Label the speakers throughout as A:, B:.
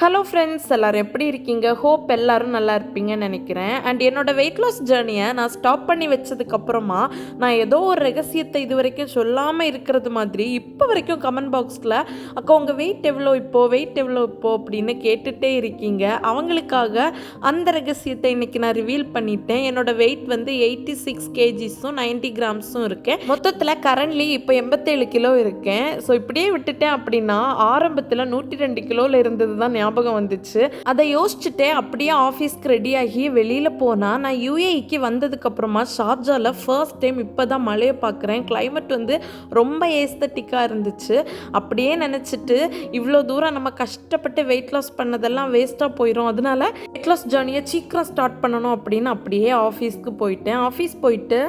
A: Hello friends, எல்லோரும் எப்படி இருக்கீங்க? ஹோப் எல்லோரும் நல்லா இருப்பீங்கன்னு நினைக்கிறேன். அண்ட் என்னோடய வெயிட் லாஸ் ஜேர்னியை நான் ஸ்டாப் பண்ணி வச்சதுக்கப்புறமா நான் ஏதோ ஒரு ரகசியத்தை இது வரைக்கும் சொல்லாமல் இருக்கிறது மாதிரி இப்போ வரைக்கும் கமெண்ட் பாக்ஸில் அக்கா உங்கள் வெயிட் எவ்வளோ இப்போது அப்படின்னு கேட்டுகிட்டே இருக்கீங்க. அவங்களுக்காக அந்த ரகசியத்தை இன்றைக்கி நான் ரிவீல் பண்ணிட்டேன். என்னோடய வெயிட் வந்து 86 கேஜிஸும் 90 கிராம்ஸும் இருக்கேன். மொத்தத்தில் கரண்ட்லி இப்போ 87 கிலோ இருக்கேன். ஸோ இப்படியே விட்டுட்டேன் அப்படின்னா ஆரம்பத்தில் 102 கிலோவில் இருந்தது தான் ஞாபகம் வந்துச்சு. அதை யோசிச்சுட்டே அப்படியே ஆஃபீஸ்க்கு ரெடி ஆகி வெளியில் போனால் நான் யூஏஇக்கு வந்ததுக்கப்புறமா ஷார்ஜாவில் ஃபர்ஸ்ட் டைம் இப்போ தான் மழையை பார்க்குறேன். கிளைமேட் வந்து ரொம்ப ஏஸ்தட்டிக்காக இருந்துச்சு. அப்படியே நினச்சிட்டு இவ்வளோ தூரம் நம்ம கஷ்டப்பட்டு வெயிட் லாஸ் பண்ணதெல்லாம் வேஸ்ட்டாக போயிடும், அதனால வெயிட் லாஸ் ஜேர்னியை சீக்கிரம் ஸ்டார்ட் பண்ணணும் அப்படின்னு அப்படியே ஆஃபீஸ்க்கு போயிட்டேன். ஆஃபீஸ் போயிட்டு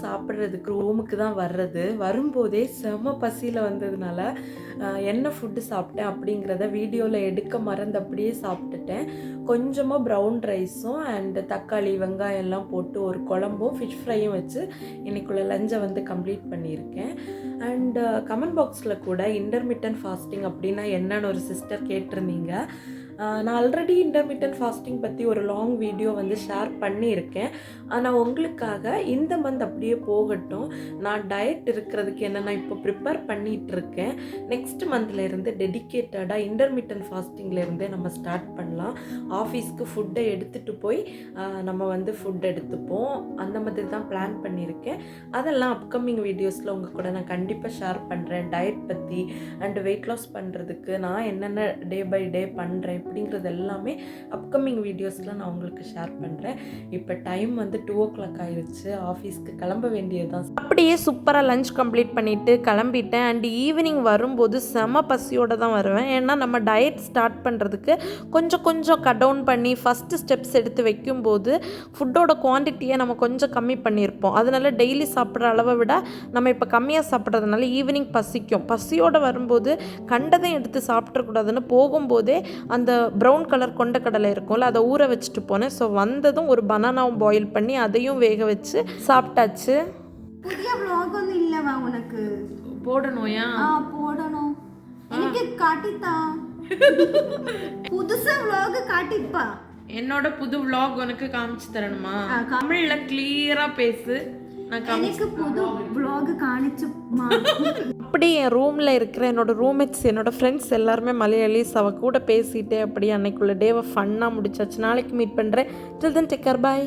A: சாப்பிட்றதுக்கு ரூமுக்கு தான் வரும்போதே செம பசியில் வந்ததுனால என்ன ஃபுட்டு சாப்பிட்டேன் அப்படிங்கிறத வீடியோவில் எடுக்க மறந்து அப்படியே சாப்பிட்டுட்டேன். கொஞ்சமாக ப்ரௌன் ரைஸும் அண்டு தக்காளி வெங்காயம் எல்லாம் போட்டு ஒரு குழம்பும் ஃபிஷ் ஃப்ரையும் வச்சு இன்றைக்குள்ள லஞ்சை வந்து கம்ப்ளீட் பண்ணியிருக்கேன். அண்டு கமெண்ட் பாக்ஸில் கூட இன்டர்மிட்டன்ட் ஃபாஸ்டிங் அப்படின்னா என்னன்னு ஒரு சிஸ்டர் கேட்டிருந்தீங்க. நான் ஆல்ரெடி இன்டர்மிட்டன்ட் ஃபாஸ்டிங் பற்றி ஒரு லாங் வீடியோ வந்து ஷேர் பண்ணியிருக்கேன். ஆனால் உங்களுக்காக இந்த மந்த் அப்படியே போகட்டும், நான் டயட் இருக்கிறதுக்கு என்ன நான் இப்போ ப்ரிப்பேர் பண்ணிகிட்ருக்கேன். நெக்ஸ்ட் மந்த்லேருந்து டெடிக்கேட்டடாக இன்டர்மிட்டன்ட் ஃபாஸ்டிங்லேருந்தே நம்ம ஸ்டார்ட் பண்ணலாம். ஆஃபீஸ்க்கு ஃபுட்டை எடுத்துகிட்டு போய் நம்ம வந்து ஃபுட் எடுத்துப்போம். அந்த மாதிரி தான் பிளான் பண்ணியிருக்கேன். அதெல்லாம் அப்கமிங் வீடியோஸில் உங்கள் கூட நான் கண்டிப்பாக ஷேர் பண்ணுறேன். டயட் பற்றி அண்ட் வெயிட் லாஸ் பண்ணுறதுக்கு நான் என்னென்ன டே பை டே பண்ணுறேன் அப்படிங்கிறது எல்லாமே அப்கமிங் வீடியோஸில் நான் உங்களுக்கு ஷேர் பண்ணுறேன். இப்போ டைம் வந்து 2 o'clock ஆயிடுச்சு. ஆஃபீஸ்க்கு கிளம்ப வேண்டியது தான். அப்படியே சூப்பராக லஞ்ச் கம்ப்ளீட் பண்ணிவிட்டு கிளம்பிட்டேன். அண்ட் ஈவினிங் வரும்போது செம பசியோடு தான் வருவேன். ஏன்னா நம்ம டயட் ஸ்டார்ட் பண்ணுறதுக்கு கொஞ்சம் கட் டவுன் பண்ணி ஃபஸ்ட்டு ஸ்டெப்ஸ் எடுத்து வைக்கும்போது ஃபுட்டோட குவான்டிட்டியை நம்ம கொஞ்சம் கம்மி பண்ணியிருப்போம். அதனால டெய்லி சாப்பிட்ற அளவை விட நம்ம இப்போ கம்மியாக சாப்பிட்றதுனால ஈவினிங் பசியோடு வரும்போது கண்டதையும் எடுத்து சாப்பிட்றக்கூடாதுன்னு போகும்போதே அந்த ப்ரௌன் கலர் கொண்ட கடலை இருக்கும்ல, அதை ஊற வச்சுட்டு போனேன். ஸோ வந்ததும் ஒரு பனானாவும் பாயில் பண்ணி அதையும் வேக வச்சு சாப்பிட்டாச்சு.
B: புதிய vlog ஒன்றும் இல்லைவா உனக்கு?
A: போடணும்யா?
B: போடணும். எனக்கு காட்டித்தா. புதுசா vlog காட்டிப்பா.
A: என்னோட புது vlog உனக்கு காமிச்சு தரணுமா? தமிழ்ல கிளியரா பேசு.
B: எனக்கு புது vlog காணிச்சுமா.
A: அப்படி என் ரூமில் இருக்கிற என்னோட ரூம்மேட்ஸ், என்னோட ஃப்ரெண்ட்ஸ் எல்லாருமே மலையாளிஸ். அவ கூட பேசிகிட்டே அப்படியே அன்னைக்குள்ள டேவை ஃபன்னாக முடிச்சாச்சு. நாளைக்கு மீட் பண்ணுறேன். டில் தென் டேக் கேர், பாய்.